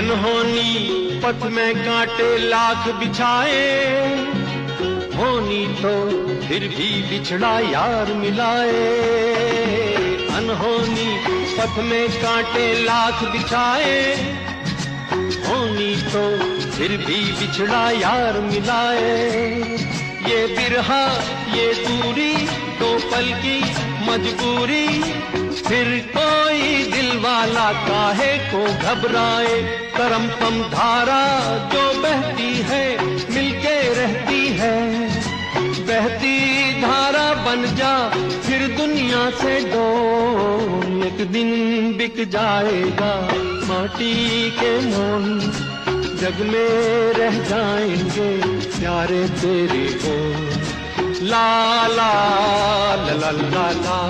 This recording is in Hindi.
अनहोनी पथ में कांटे लाख बिछाए, होनी तो फिर भी बिछड़ा यार मिलाए। अनहोनी पथ में कांटे लाख बिछाए, होनी तो फिर भी बिछड़ा यार मिलाए। ये बिरहा ये दूरी दो पल की मजबूरी, फिर कोई दिल वाला काहे को घबराए। करम पम धारा जो बहती है मिलके रहती है, बहती धारा बन जा फिर दुनिया से डोल। एक दिन बिक जाएगा माटी के मोल, जग में रह जाएंगे प्यारे तेरे को। ला ला ला ला ला ला।